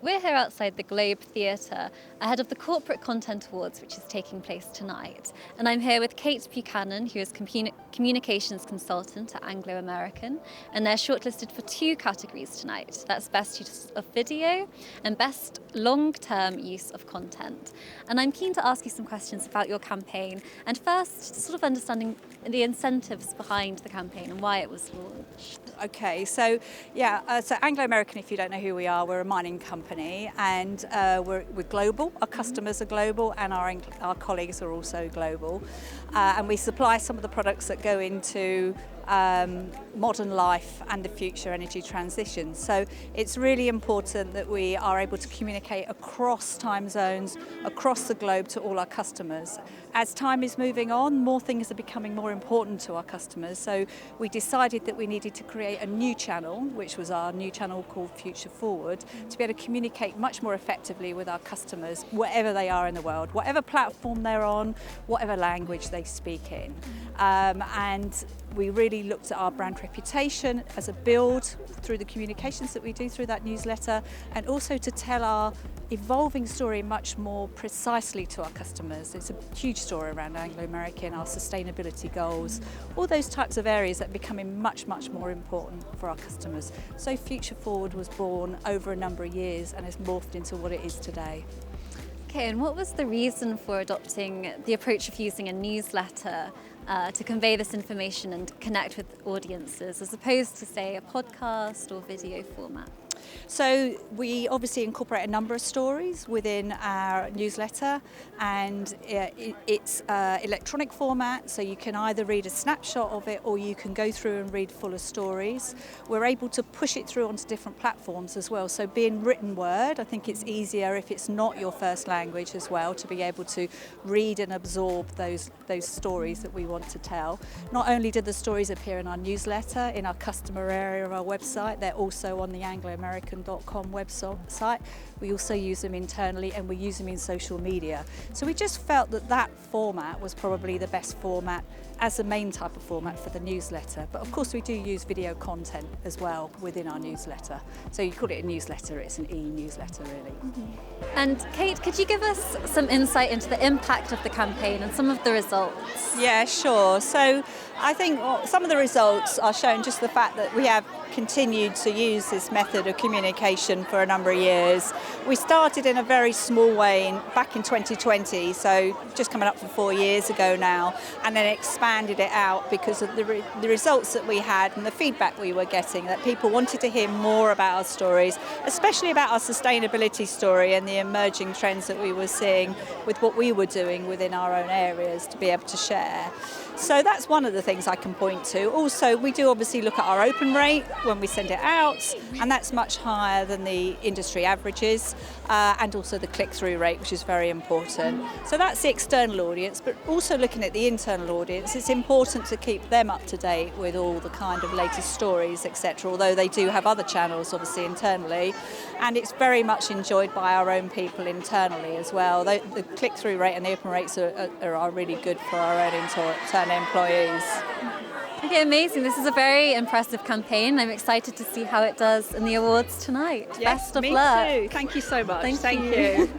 We're here outside the Globe Theatre ahead of the Corporate Content Awards, which is taking place tonight. And I'm here with Kate Buchanan, who is communications consultant at Anglo American, and they're shortlisted for 2 categories tonight. That's Best Use of Video and Best Long-Term Use of Content. And I'm keen to ask you some questions about your campaign, and first, sort of understanding the incentives behind the campaign and why it was launched. Okay, so Anglo American, if you don't know who we are, we're a mining company, and we're global. Our customers are global, and our colleagues are also global, and we supply some of the products that go into modern life and the future energy transition. So it's really important that we are able to communicate across time zones, across the globe to all our customers. As time is moving on, more things are becoming more important to our customers. So we decided that we needed to create a new channel, which was our new channel called Future Forward, to be able to communicate much more effectively with our customers, wherever they are in the world, whatever platform they're on, whatever language they speak in. And we really looked at our brand reputation as a build through the communications that we do through that newsletter, and also to tell our evolving story much more precisely to our customers. It's a huge story around Anglo American, our sustainability goals, all those types of areas that are becoming much, much more important for our customers. So Future Forward was born over a number of years and has morphed into what it is today. Okay, and what was the reason for adopting the approach of using a newsletter to convey this information and connect with audiences, as opposed to, say, a podcast or video format? So we obviously incorporate a number of stories within our newsletter, and it's electronic format, so you can either read a snapshot of it or you can go through and read fuller stories. We're able to push it through onto different platforms as well, so being written word, I think it's easier if it's not your first language as well, to be able to read and absorb those stories that we want to tell. Not only do the stories appear in our newsletter, in our customer area of our website, they're also on the angloamerican.com website. We also use them internally, and we use them in social media. So we just felt that that format was probably the best format as the main type of format for the newsletter. But of course we do use video content as well within our newsletter. So you call it a newsletter, it's an e-newsletter really. Mm-hmm. And Kate, could you give us some insight into the impact of the campaign and some of the results? Yeah, sure. So I think some of the results are showing just the fact that we have continued to use this method of communication for a number of years. We started in a very small way back in 2020, so just coming up for 4 years ago now, and then expanded it out because of the results that we had and the feedback we were getting, that people wanted to hear more about our stories, especially about our sustainability story and the emerging trends that we were seeing with what we were doing within our own areas to be able to share. So that's one of the things I can point to. Also, we do obviously look at our open rate when we send it out, and that's much higher than the industry averages, and also the click-through rate, which is very important. So that's the external audience, but also looking at the internal audience, it's important to keep them up to date with all the kind of latest stories, etc., although they do have other channels obviously internally, and it's very much enjoyed by our own people internally as well. The click-through rate and the open rates are really good for our own internal employees. Okay, amazing. This is a very impressive campaign. I'm excited to see how it does in the awards tonight. Yes, Best of luck. Me too. Thank you so much. Thank you.